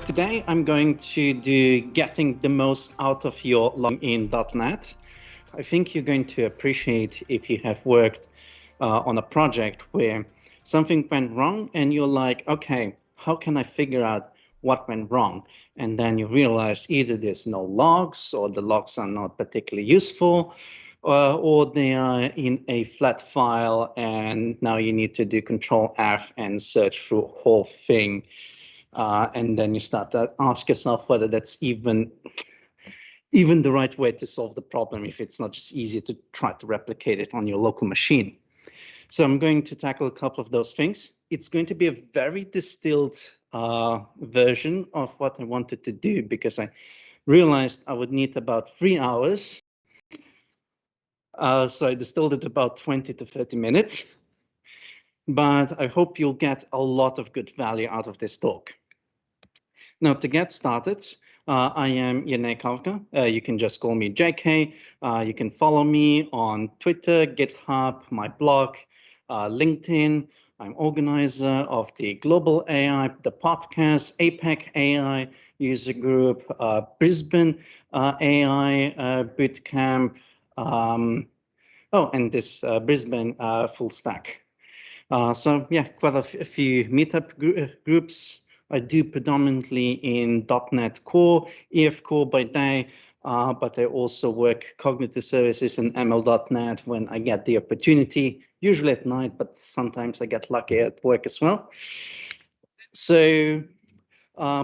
Today I'm going to do getting the most out of your login in .NET. I think you're going to appreciate if you have worked on a project where something went wrong and you're like, okay, how can I figure out what went wrong? And then you realize either there's no logs or the logs are not particularly useful, or they are in a flat file and now you need to do Control F and search through the whole thing. And then you start to ask yourself whether that's even the right way to solve the problem if it's not just easier to try to replicate it on your local machine. So I'm going to tackle a couple of those things. It's going to be a very distilled version of what I wanted to do because I realized I would need about 3 hours. So I distilled it about 20 to 30 minutes. But I hope you'll get a lot of good value out of this talk. Now, to get started, I am Jernej Kavka. You can just call me JK. You can follow me on Twitter, GitHub, my blog, LinkedIn. I'm organizer of the Global AI, the podcast, APEC AI user group, Brisbane AI bootcamp, and this Brisbane full stack. So yeah, quite a few meetup groups. I do predominantly in .NET Core, EF Core by day, but I also work cognitive services in ML.NET when I get the opportunity, usually at night, but sometimes I get lucky at work as well. So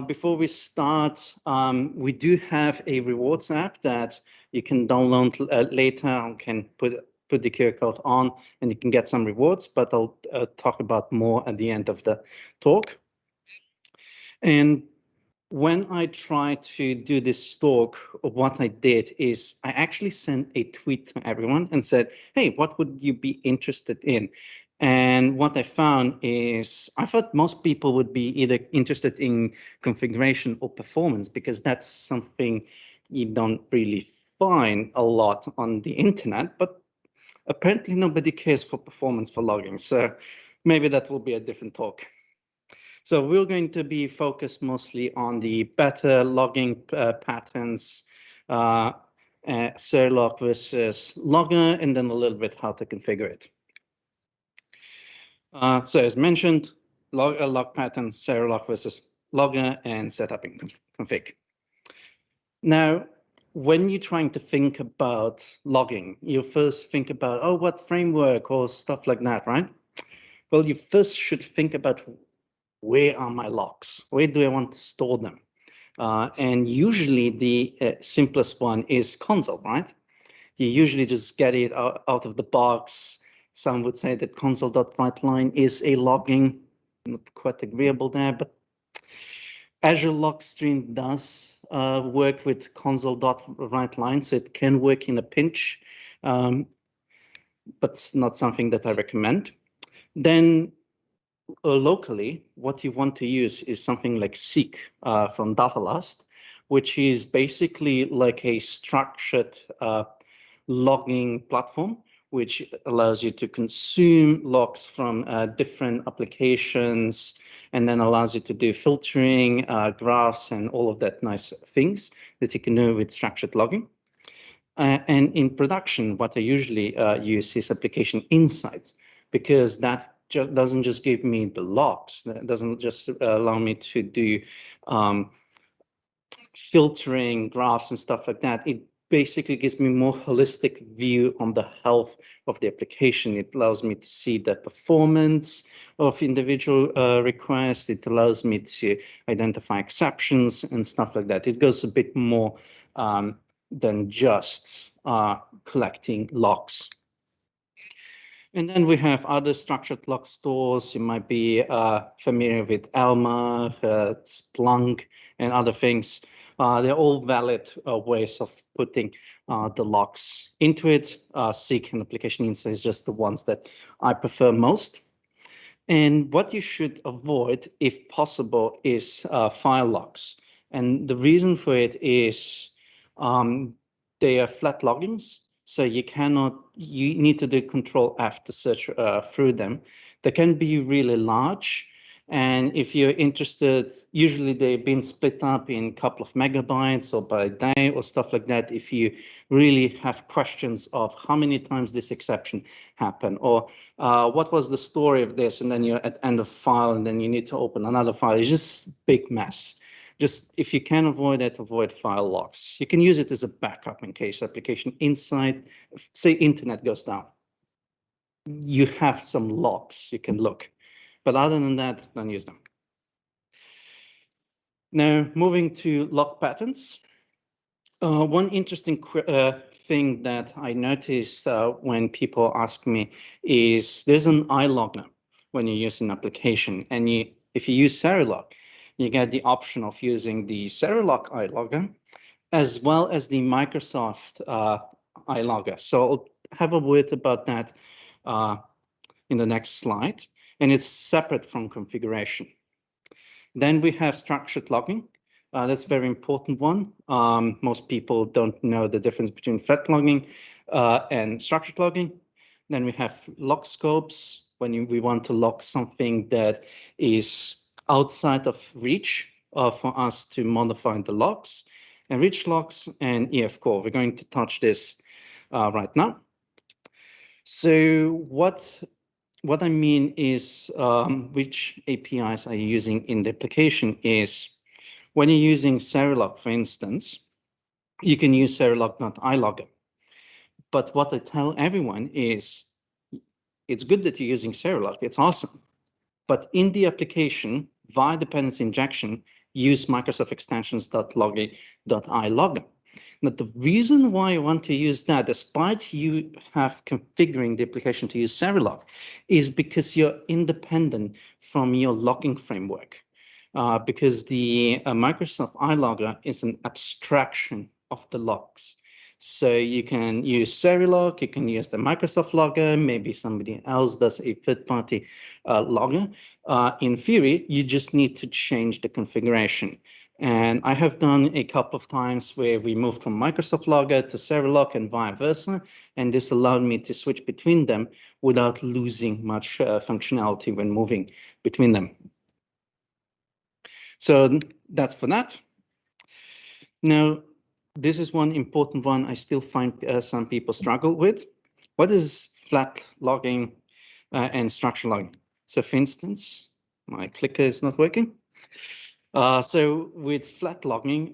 before we start, we do have a rewards app that you can download later. I can put the QR code on and you can get some rewards, but I'll talk about more at the end of the talk. And when I tried to do this talk, what I did is I actually sent a tweet to everyone and said, hey, what would you be interested in? And what I found is I thought most people would be either interested in configuration or performance because that's something you don't really find a lot on the internet, but apparently nobody cares for performance for logging. So maybe that will be a different talk. So we're going to be focused mostly on the better logging patterns, Serilog versus Logger, and then a little bit how to configure it. So as mentioned, log pattern, Serilog versus Logger, and setup and config. Now, when you're trying to think about logging, you first think about, oh, what framework or stuff like that, right? Well, you first should think about where are my logs? Where do I want to store them? And usually the simplest one is console, right? You usually just get it out of the box. Some would say that console.writeline is a logging, not quite agreeable there, but Azure Logstream does work with console.writeline, so it can work in a pinch, but it's not something that I recommend. Then locally, what you want to use is something like Seek from Datalast, which is basically like a structured logging platform, which allows you to consume logs from different applications, and then allows you to do filtering, graphs, and all of that nice things that you can do with structured logging. And in production, what I usually use is application insights, because that just doesn't just give me the logs. That doesn't just allow me to do filtering, graphs, and stuff like that. It basically gives me more holistic view on the health of the application. It allows me to see the performance of individual requests. It allows me to identify exceptions and stuff like that. It goes a bit more than just collecting logs. And then we have other structured log stores. You might be familiar with Elma, Splunk, and other things. They're all valid ways of putting the logs into it. Seek and application insights is just the ones that I prefer most. And what you should avoid, if possible, is file logs. And the reason for it is they are flat logins. So you need to do Control F to search through them. They can be really large. And if you're interested, usually they've been split up in a couple of megabytes or by day or stuff like that. If you really have questions of how many times this exception happened, or what was the story of this, and then you're at end of file and then you need to open another file, it's just a big mess. Just if you can avoid it, avoid file locks. You can use it as a backup in case application inside, say internet goes down. You have some logs you can look. But other than that, don't use them. Now, moving to log patterns. One interesting thing that I noticed when people ask me is there's an iLogger when you use an application. And if you use Serilog, you get the option of using the Serilog iLogger as well as the Microsoft iLogger. So I'll have a word about that in the next slide. And it's separate from configuration. Then we have structured logging. That's a very important one. Most people don't know the difference between thread logging and structured logging. Then we have log scopes when we want to log something that is outside of reach for us to modify the logs. Enrich logs and EF core. We're going to touch this right now. So what I mean is which APIs are you using in the application is when you're using Serilog, for instance, you can use Serilog.ilogger. But what I tell everyone is it's good that you're using Serilog. It's awesome. But in the application, via dependency injection, use Microsoft extensions.logger.ilogger. Now, the reason why I want to use that, despite you have configuring the application to use Serilog, is because you're independent from your logging framework. Because the Microsoft iLogger is an abstraction of the logs. So you can use Serilog, you can use the Microsoft logger, maybe somebody else does a third-party logger. In theory, you just need to change the configuration. And I have done a couple of times where we moved from Microsoft logger to Serilog and vice versa, and this allowed me to switch between them without losing much functionality when moving between them. So that's for that. Now, this is one important one I still find some people struggle with. What is flat logging and structured logging? So for instance, my clicker is not working. So with flat logging,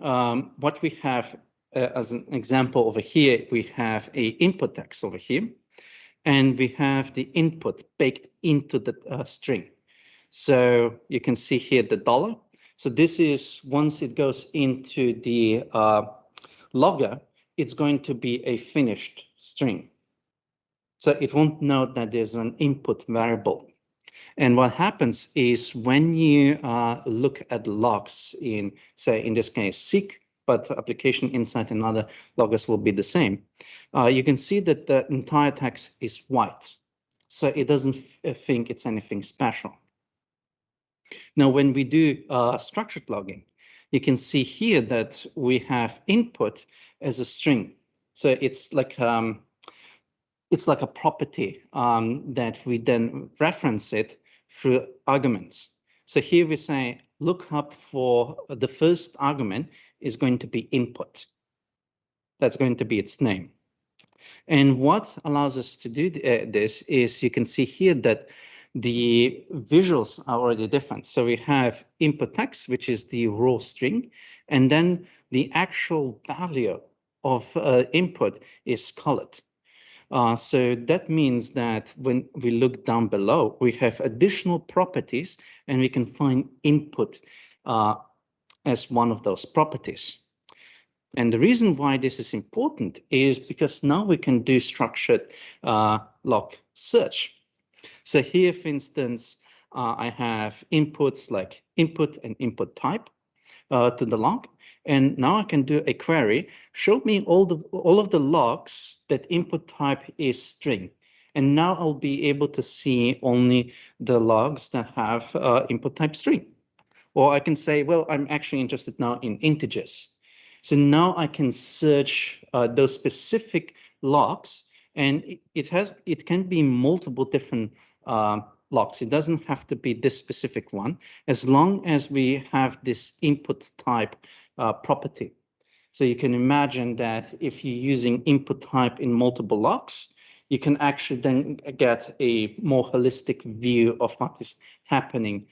what we have as an example over here, we have a input text over here, and we have the input baked into the string. So you can see here the dollar. So this is once it goes into the logger, it's going to be a finished string. So it won't know that there's an input variable. And what happens is when you look at logs in, say, in this case, seek, but application inside and other loggers will be the same, you can see that the entire text is white. So it doesn't think it's anything special. Now, when we do structured logging, you can see here that we have input as a string. So it's like a property that we then reference it through arguments. So here we say lookup for the first argument is going to be input. That's going to be its name. And what allows us to do this is you can see here that the visuals are already different. So we have input text, which is the raw string, and then the actual value of input is colored. So that means that when we look down below, we have additional properties, and we can find input as one of those properties. And the reason why this is important is because now we can do structured log search. So here, for instance, I have inputs like input and input type to the log. And now I can do a query, show me all of the logs that input type is string. And now I'll be able to see only the logs that have input type string. Or I can say, well, I'm actually interested now in integers. So now I can search those specific logs, and it can be multiple different logs. It doesn't have to be this specific one, as long as we have this input type property. So you can imagine that if you're using input type in multiple logs, you can actually then get a more holistic view of what is happening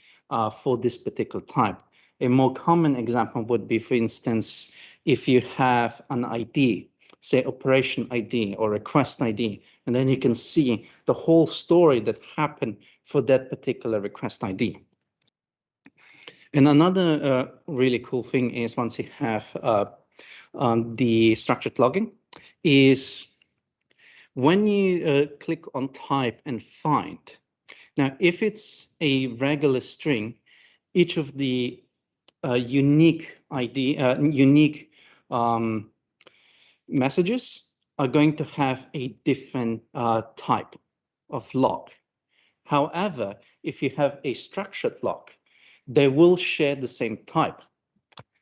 for this particular type. A more common example would be, for instance, if you have an ID, say operation ID or request ID, and then you can see the whole story that happened for that particular request ID. And another really cool thing is once you have the structured logging is when you click on type and find. Now, if it's a regular string, each of the unique ID, unique messages are going to have a different type of log. However, if you have a structured log, they will share the same type.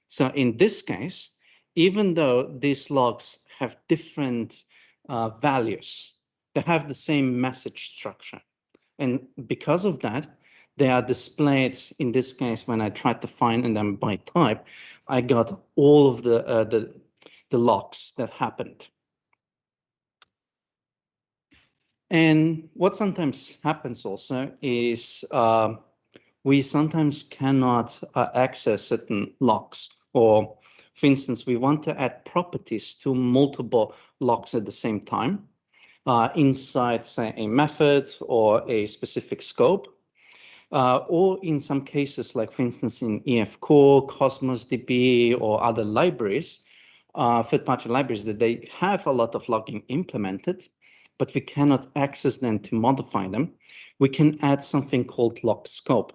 So in this case, even though these logs have different values, they have the same message structure. And because of that, they are displayed, in this case, when I tried to find them by type, I got all of the logs that happened. And what sometimes happens also is we sometimes cannot access certain logs, or for instance, we want to add properties to multiple logs at the same time inside, say, a method or a specific scope. Or in some cases, like for instance, in EF Core, Cosmos DB, or other libraries, third-party libraries, that they have a lot of logging implemented, but we cannot access them to modify them. We can add something called log scope.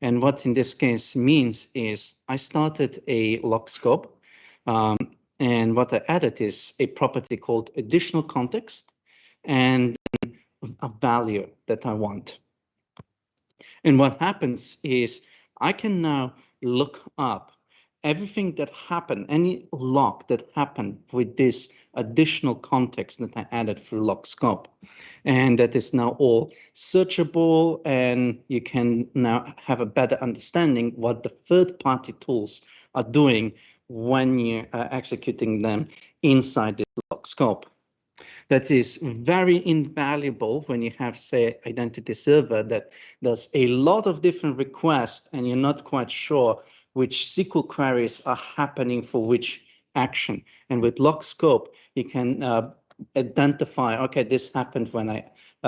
And what in this case means is I started a log scope, and what I added is a property called additional context and a value that I want. And what happens is I can now look up everything that happened, any log that happened with this additional context that I added through log scope. And that is now all searchable, and you can now have a better understanding what the third-party tools are doing when you're executing them inside this log scope. That is very invaluable when you have, say, identity server that does a lot of different requests and you're not quite sure which SQL queries are happening for which action. And with log scope, you can identify, okay, this happened when I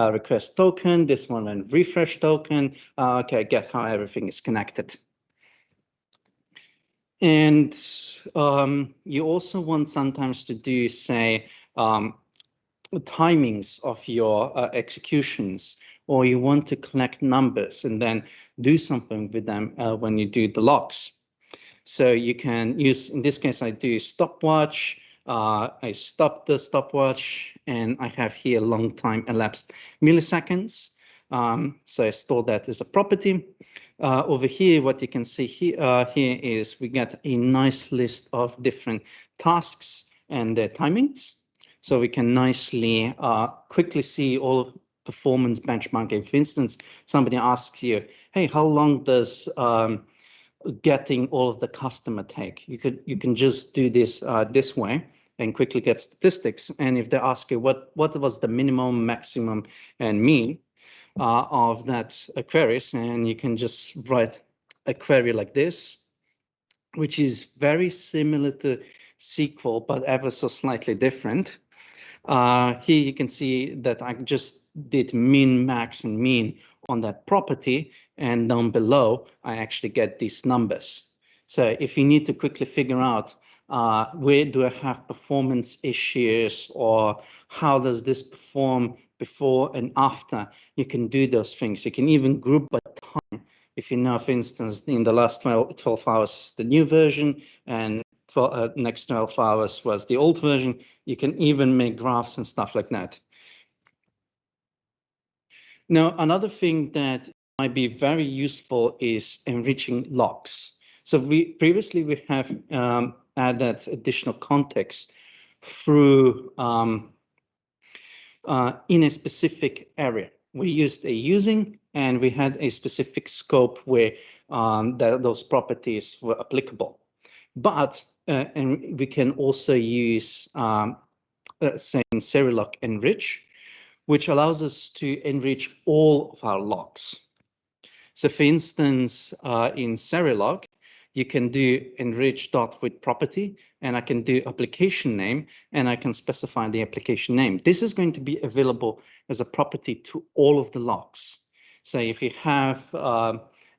request token, this one when refresh token. Okay, I get how everything is connected. And you also want sometimes to do, say, timings of your executions, or you want to collect numbers and then do something with them when you do the logs. So you can use, in this case, I do stopwatch. I stop the stopwatch, and I have here long time elapsed milliseconds. So I store that as a property. Over here, what you can see here is we get a nice list of different tasks and their timings. So we can nicely quickly see all performance benchmarking. For instance, somebody asks you, hey, how long does getting all of the customer take? You can just do this this way and quickly get statistics. And if they ask you what was the minimum, maximum, and mean of that queries, and you can just write a query like this, which is very similar to SQL, but ever so slightly different. Here you can see that I just did min, max, and mean on that property, and down below, I actually get these numbers. So if you need to quickly figure out where do I have performance issues, or how does this perform before and after, you can do those things. You can even group by time. If you know, for instance, in the last 12 hours is the new version, and next 12 hours was the old version, you can even make graphs and stuff like that. Now, another thing that might be very useful is enriching logs. So previously we have added additional context through in a specific area. We used a using, and we had a specific scope where those properties were applicable. But and we can also use, say, in Serilog Enrich, which allows us to enrich all of our logs. So for instance, in Serilog, you can do enrich dot with property, and I can do application name, and I can specify the application name. This is going to be available as a property to all of the logs. So if you have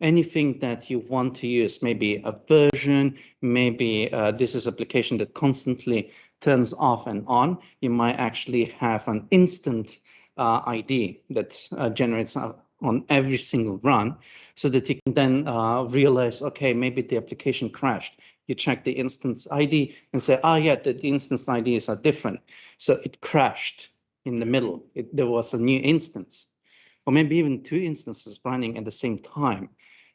anything that you want to use, maybe a version, maybe this is application that constantly turns off and on, you might actually have an instant ID that generates on every single run, so that you can then realize, okay, maybe the application crashed. You check the instance ID and say, oh yeah, the instance IDs are different. So it crashed in the middle. There was a new instance, or maybe even two instances running at the same time.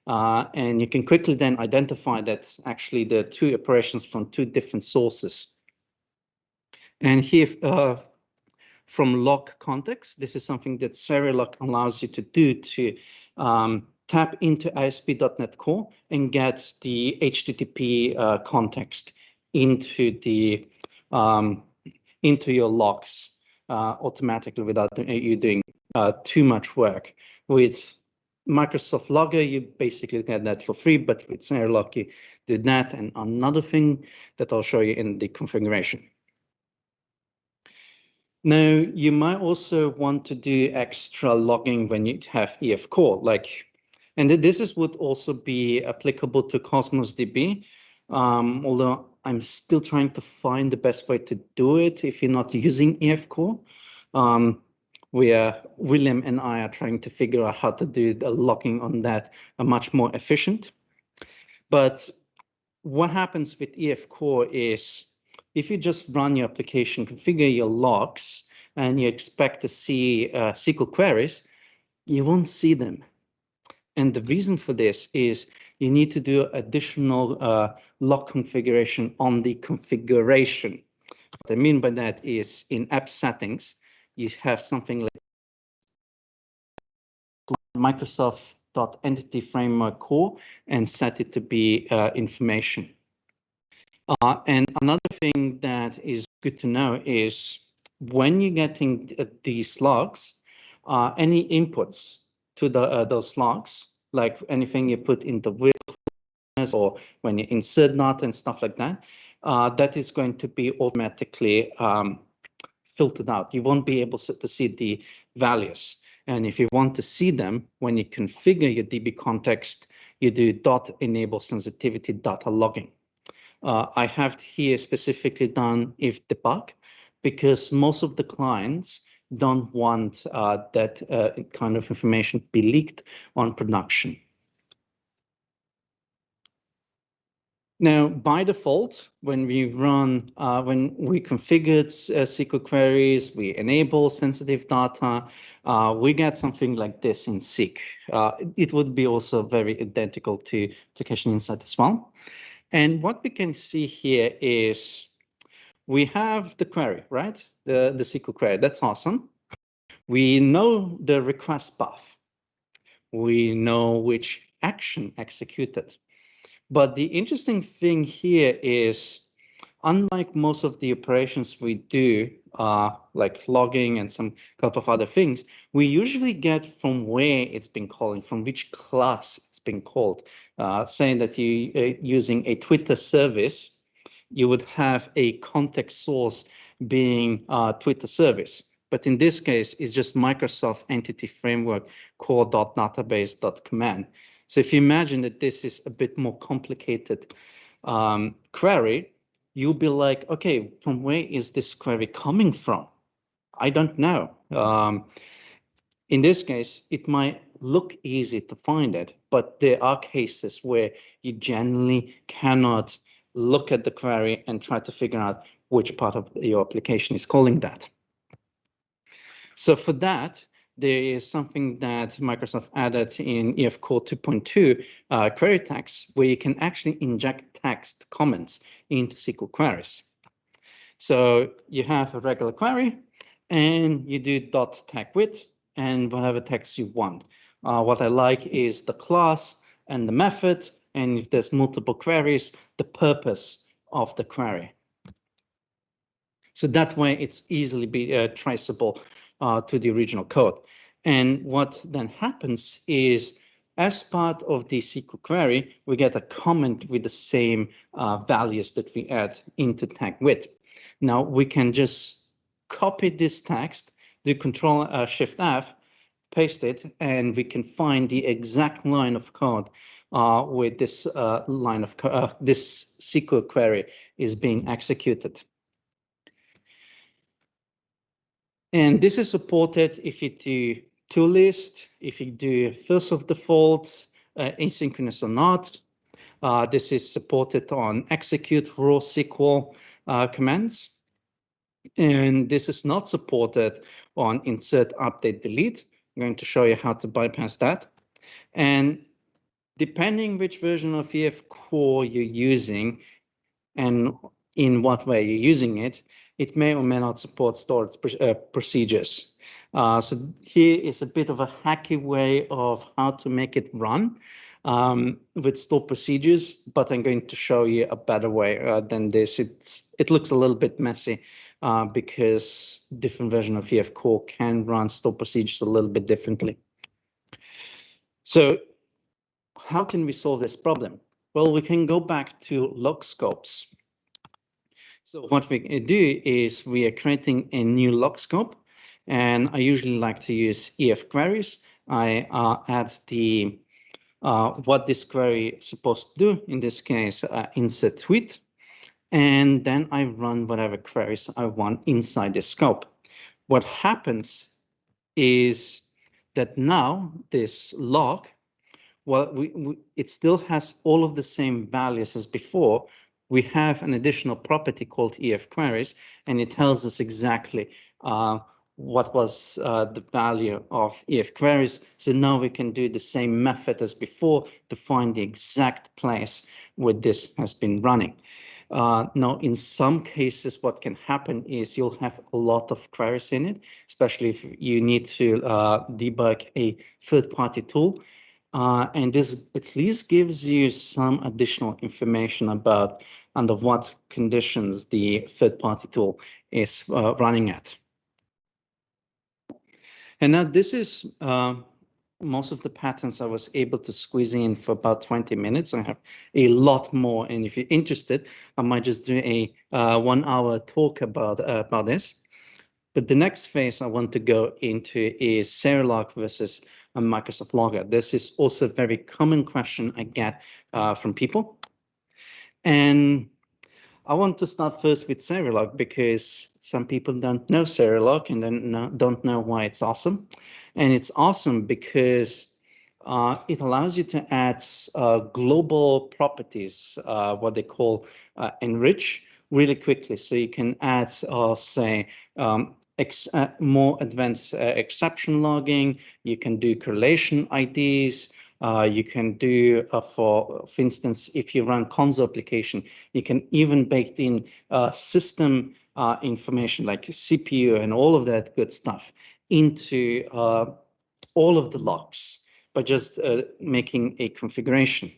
And you can quickly then identify that actually the two operations from two different sources. And here, from log context, this is something that Serilog allows you to do to tap into ASP.NET Core and get the HTTP context into the into your logs automatically without you doing too much work. With Microsoft Logger, you basically get that for free, but with Serilog, you do that, and another thing that I'll show you in the configuration. Now, you might also want to do extra logging when you have EF Core, and this would also be applicable to Cosmos DB, although I'm still trying to find the best way to do it if you're not using EF Core. William and I are trying to figure out how to do the logging on that much more efficient. But what happens with EF Core is, if you just run your application, configure your logs, and you expect to see SQL queries, you won't see them. And the reason for this is you need to do additional log configuration on the configuration. What I mean by that is, in app settings, you have something like Microsoft.Entity Framework Core and set it to be information. And another thing that is good to know is, when you're getting these logs, any inputs to those logs, like anything you put in the wilderness or when you insert data and stuff like that, that is going to be automatically filtered out. You won't be able to see the values. And if you want to see them, when you configure your DB context, you do .enable sensitivity data logging. I have here specifically done if debug, because most of the clients don't want that kind of information be leaked on production. Now, by default, when we run, when we configured SQL queries, we enable sensitive data, we get something like this in SQL. It would be also very identical to Application Insight as well. And what we can see here is, we have the query, right? The SQL query, that's awesome. We know the request path. We know which action executed. But the interesting thing here is, unlike most of the operations we do, like logging and some couple of other things, we usually get from where it's been calling, from which class it's been called. Saying that you're using a Twitter service, you would have a context source being Twitter service. But in this case, it's just Microsoft Entity Framework core.database.command. So if you imagine that this is a bit more complicated query, you'll be like, okay, from where is this query coming from? I don't know. In this case, it might look easy to find it, but there are cases where you generally cannot look at the query and try to figure out which part of your application is calling that. So for that, there is something that Microsoft added in EF Core 2.2, query tags, where you can actually inject text comments into SQL queries. So you have a regular query, and you do .tag width, and whatever text you want. What I like is the class and the method, and if there's multiple queries, the purpose of the query. So that way it's easily be traceable to the original code. And what then happens is, as part of the SQL query, we get a comment with the same values that we add into tag with. Now we can just copy this text, do Control Shift F, paste it, and we can find the exact line of code with this line of this SQL query is being executed. And this is supported if you do to list, if you do first of default, asynchronous or not. This is supported on execute raw SQL commands. And this is not supported on insert, update, delete. I'm going to show you how to bypass that. And depending which version of EF Core you're using and in what way you're using it, it may or may not support storage procedures. So here is a bit of a hacky way of how to make it run with stored procedures, but I'm going to show you a better way than this. It looks a little bit messy because different version of EF Core can run stored procedures a little bit differently. So how can we solve this problem? Well, we can go back to log scopes. So what we do is we are creating a new log scope, and I usually like to use EF queries. I add the what this query is supposed to do, in this case, insert tweet, and then I run whatever queries I want inside the scope. What happens is that now this log, well, it still has all of the same values as before. We have an additional property called EF queries, and it tells us exactly what was the value of EF queries. So now we can do the same method as before to find the exact place where this has been running. Now, in some cases, what can happen is you'll have a lot of queries in it, especially if you need to debug a third-party tool. And this at least gives you some additional information about under what conditions the third-party tool is running at. And now this is most of the patterns I was able to squeeze in for about 20 minutes. I have a lot more, and if you're interested, I might just do a 1-hour talk about this. But the next phase I want to go into is Serilog versus a Microsoft Logger. This is also a very common question I get from people. And I want to start first with Serilog because some people don't know Serilog and then don't know why it's awesome. And it's awesome because it allows you to add global properties, what they call Enrich, really quickly. So you can add, say, more advanced exception logging. You can do correlation IDs. You can do, for instance, if you run console application, you can even bake in system information like CPU and all of that good stuff into all of the logs by just making a configuration.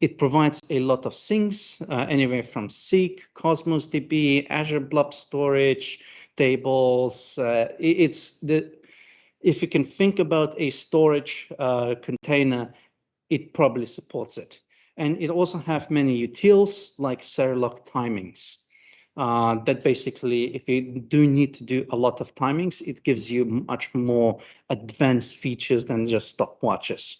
It provides a lot of things, anywhere from Seek, Cosmos DB, Azure Blob Storage, tables. If you can think about a storage container, it probably supports it. And it also have many utils like Serilog timings. That basically, if you do need to do a lot of timings, it gives you much more advanced features than just stopwatches.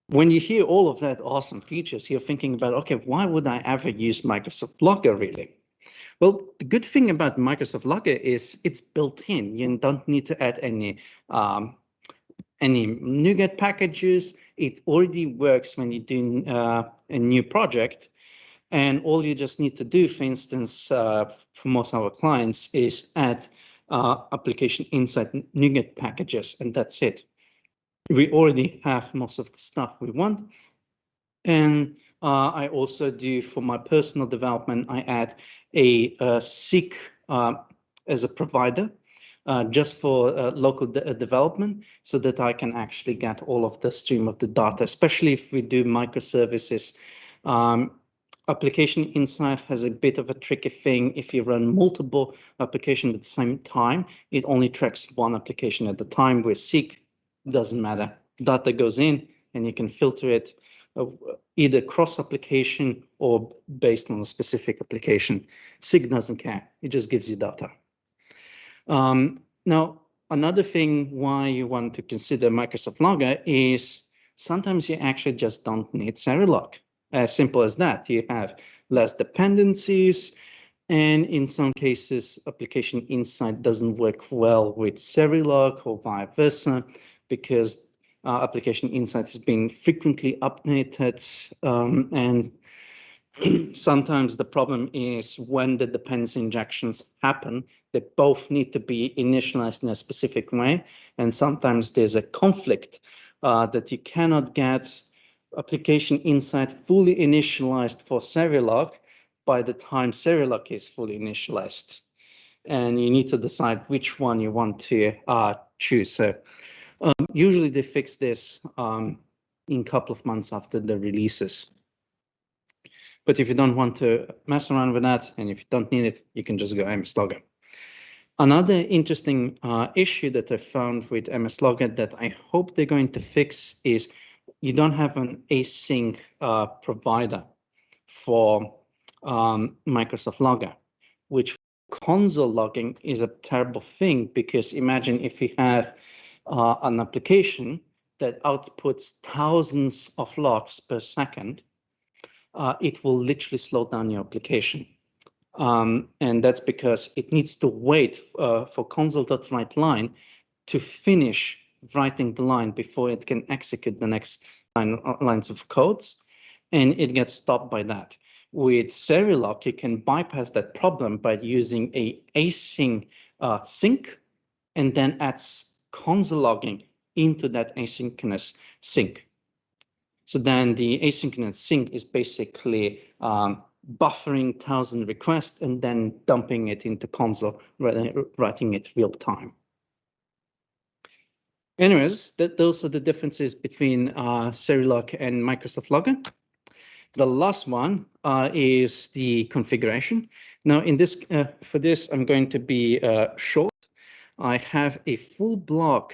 When you hear all of that awesome features, you're thinking about, okay, why would I ever use Microsoft Logger really? Well, the good thing about Microsoft Logger is it's built in. You don't need to add any NuGet packages. It already works when you do a new project. And all you just need to do, for instance, for most of our clients, is add application inside NuGet packages, and that's it. We already have most of the stuff we want. And I also do, for my personal development, I add a Seek as a provider. just for local development, so that I can actually get all of the stream of the data, especially if we do microservices. Application Insight has a bit of a tricky thing. If you run multiple applications at the same time, it only tracks one application at a time. With Seek, doesn't matter. Data goes in and you can filter it either cross-application or based on a specific application. Seek doesn't care. It just gives you data. Now, another thing why you want to consider Microsoft Logger is sometimes you actually just don't need Serilog. As simple as that. You have less dependencies, and in some cases, Application Insight doesn't work well with Serilog or vice versa, because Application Insight has been frequently updated, and sometimes the problem is when the dependency injections happen, they both need to be initialized in a specific way, and sometimes there's a conflict that you cannot get Application Insight fully initialized for Serilog by the time Serilog is fully initialized. And you need to decide which one you want to choose. So usually they fix this in a couple of months after the releases. But if you don't want to mess around with that, and if you don't need it, you can just go MS Logger. Another interesting issue that I found with MS Logger that I hope they're going to fix is you don't have an async provider for Microsoft Logger, which console logging is a terrible thing, because imagine if you have an application that outputs thousands of logs per second, it will literally slow down your application. And that's because it needs to wait for console.writeLine to finish writing the line before it can execute the next lines of codes, and it gets stopped by that. With Serilog, you can bypass that problem by using a async sync, and then adds console logging into that asynchronous sync. So then the asynchronous sync is basically buffering 1,000 requests and then dumping it into console, writing it real time. Anyways, those are the differences between Serilog and Microsoft Logger. The last one is the configuration. Now, in this for this, I'm going to be short. I have a full blog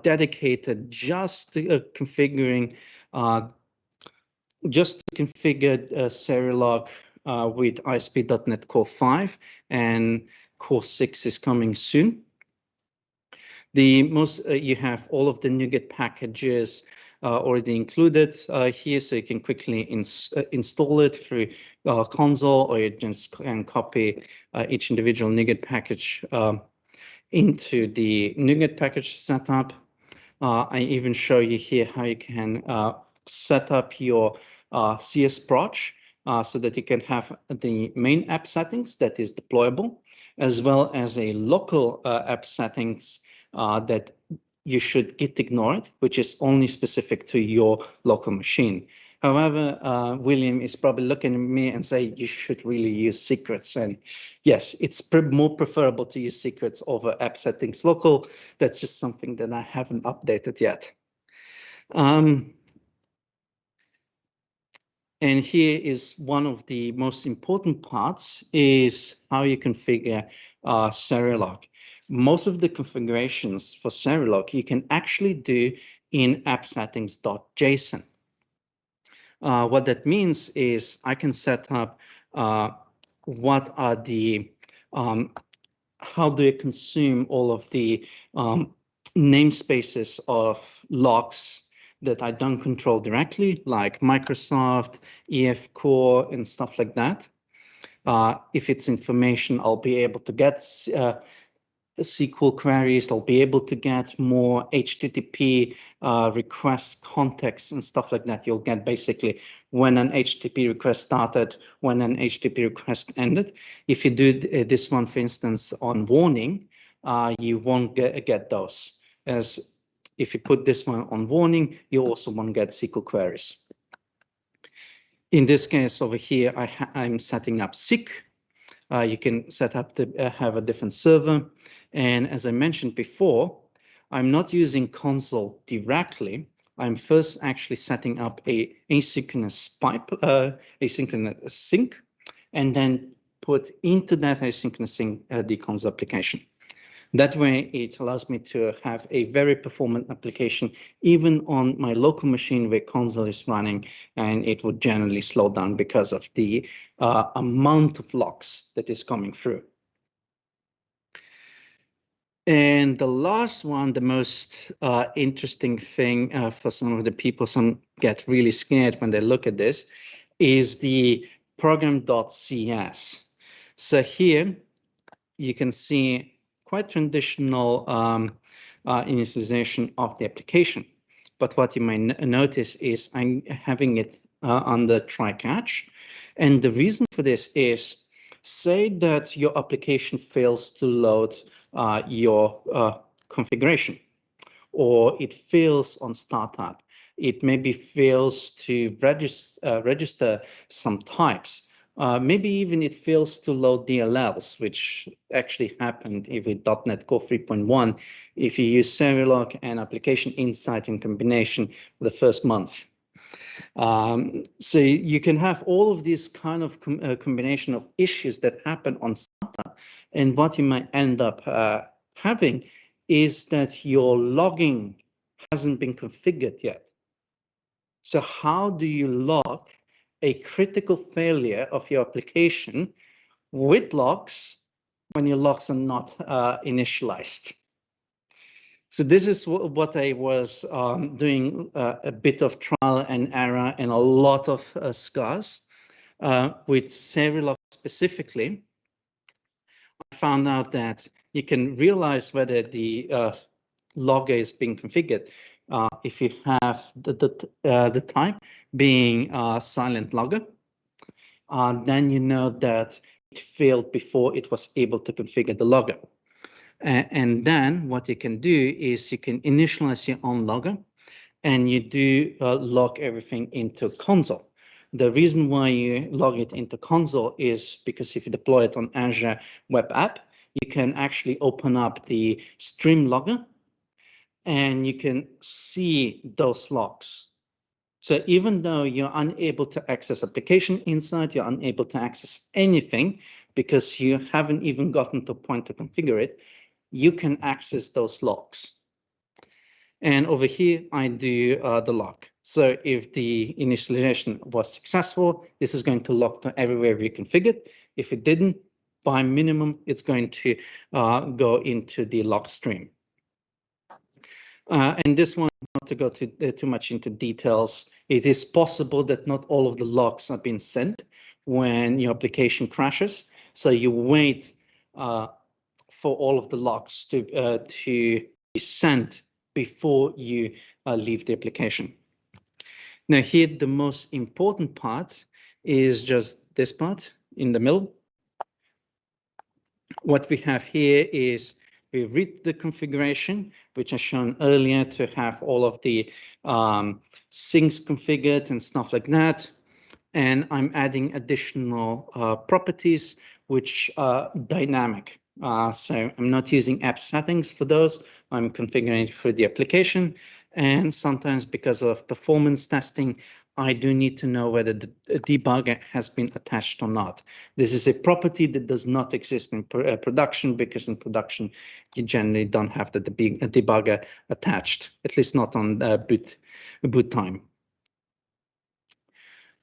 dedicated just to configuring Serilog with ASP.NET Core 5, and Core 6 is coming soon. You have all of the NuGet packages already included here, so you can quickly install it through console, or you just can copy each individual NuGet package into the NuGet package setup. I even show you here how you can set up your CS Proj so that you can have the main app settings that is deployable, as well as a local app settings that you should git ignore it, which is only specific to your local machine. However, William is probably looking at me and say you should really use secrets. And yes, it's more preferable to use secrets over app settings local. That's just something that I haven't updated yet. And here is one of the most important parts, is how you configure Serilog. Most of the configurations for Serilog you can actually do in appsettings.json. What that means is I can set up what are the, how do you consume all of the namespaces of logs that I don't control directly, like Microsoft, EF Core, and stuff like that. If it's information, I'll be able to get SQL queries. I'll be able to get more HTTP request context and stuff like that. You'll get basically when an HTTP request started, when an HTTP request ended. If you do this one, for instance, on warning, you won't get those. As if you put this one on warning, you also won't get SQL queries. In this case over here, I'm setting up SIG. You can set up to have a different server. And as I mentioned before, I'm not using console directly. I'm first actually setting up a asynchronous pipe, asynchronous sync, and then put into that asynchronous sync the console application. That way, it allows me to have a very performant application, even on my local machine where console is running, and it would generally slow down because of the amount of locks that is coming through. And the last one, the most interesting thing for some of the people, some get really scared when they look at this, is the program.cs. So here you can see quite traditional initialization of the application. But what you might notice is I'm having it under try catch. And the reason for this is, say that your application fails to load your configuration, or it fails on startup. It maybe fails to register some types. Maybe even it fails to load DLLs, which actually happened with .NET Core 3.1 if you use Serilog and Application Insight in combination the first month. So you can have all of these kind of combination of issues that happen on startup, and what you might end up having is that your logging hasn't been configured yet. So how do you log a critical failure of your application with logs when your logs are not initialized? So this is what I was doing a bit of trial and error and a lot of scars with Serilog specifically. I found out that you can realize whether the logger is being configured if you have the type being silent logger. Then you know that it failed before it was able to configure the logger. And then what you can do is you can initialize your own logger, and you do log everything into console. The reason why you log it into console is because if you deploy it on Azure Web App, you can actually open up the stream logger and you can see those logs. So even though you're unable to access Application Insight, you're unable to access anything because you haven't even gotten to a point to configure it, you can access those logs. And over here, I do the log. So if the initialization was successful, this is going to log to everywhere we configured. If it didn't, by minimum, it's going to go into the log stream. And this one, not to go too much into details, it is possible that not all of the logs have been sent when your application crashes. So you wait for all of the logs to be sent before you leave the application. Now here, the most important part is just this part in the middle. What we have here is we read the configuration, which I shown earlier to have all of the syncs configured and stuff like that. And I'm adding additional properties which are dynamic. So I'm not using app settings for those. I'm configuring it for the application. And sometimes because of performance testing, I do need to know whether the debugger has been attached or not. This is a property that does not exist in production, because in production, you generally don't have the debugger attached, at least not on boot time.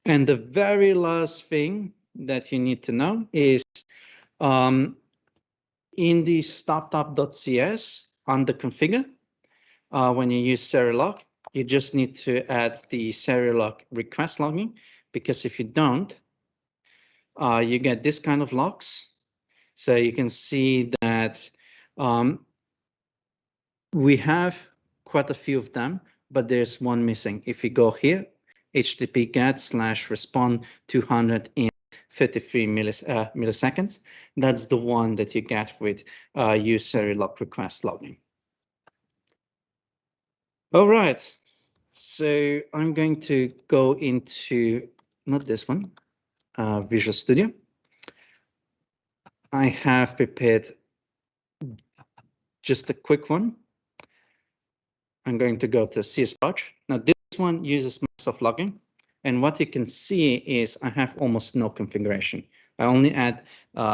And the very last thing that you need to know is in the startup.cs under configure, when you use Serilog, you just need to add the Serilog request logging, because if you don't, you get this kind of logs. So you can see that we have quite a few of them, but there's one missing. If you go here, HTTP GET/respond 200 in 53 milliseconds. That's the one that you get with use Serilog request logging. All right, so I'm going to go into, not this one, Visual Studio. I have prepared just a quick one. I'm going to go to CS Pouch. Now this one uses Microsoft Logging. And what you can see is I have almost no configuration. I only add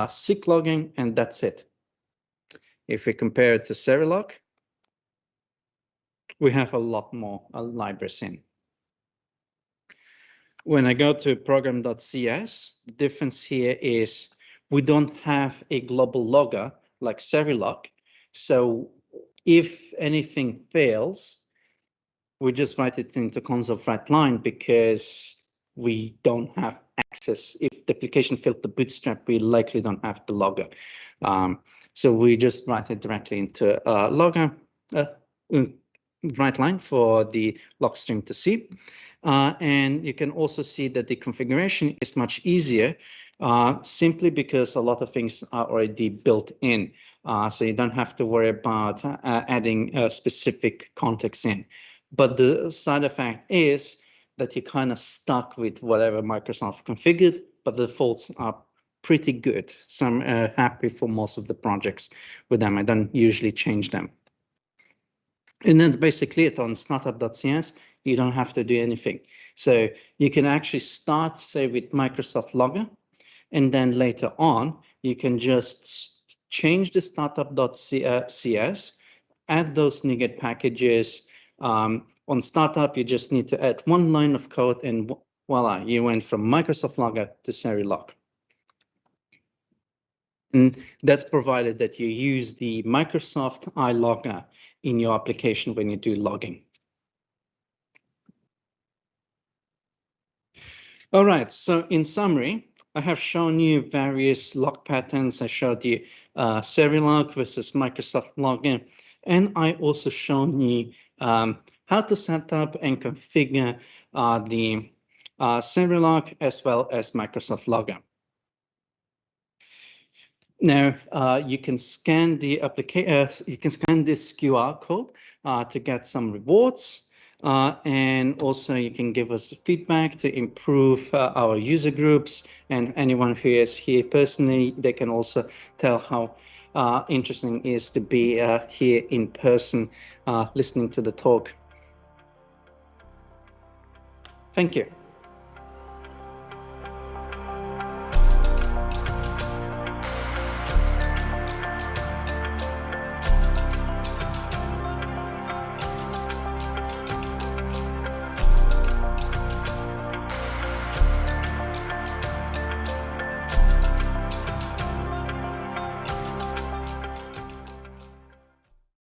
sick logging and that's it. If we compare it to Serilog, we have a lot more libraries in. When I go to program.cs, the difference here is we don't have a global logger like Serilog. So if anything fails, we just write it into console write line because we don't have access. If the application failed to bootstrap, we likely don't have the logger. So we just write it directly into logger write line for the log stream to see. And you can also see that the configuration is much easier simply because a lot of things are already built in. So you don't have to worry about adding specific context in. But the side effect is that you're kind of stuck with whatever Microsoft configured, but the defaults are pretty good. So I'm happy for most of the projects with them. I don't usually change them. And that's basically it. On startup.cs, you don't have to do anything. So you can actually start, say, with Microsoft Logger, and then later on, you can just change the startup.cs, add those NuGet packages. On startup, you just need to add one line of code, and voila, you went from Microsoft Logger to Serilog. And that's provided that you use the Microsoft iLogger in your application when you do logging. All right, so in summary, I have shown you various log patterns. I showed you Serilog versus Microsoft Login, and I also shown you how to set up and configure the Serilog as well as Microsoft Logger. Now you can scan the application. You can scan this QR code to get some rewards. And also you can give us feedback to improve our user groups, and anyone who is here personally, they can also tell how interesting it is to be here in person listening to the talk. Thank you.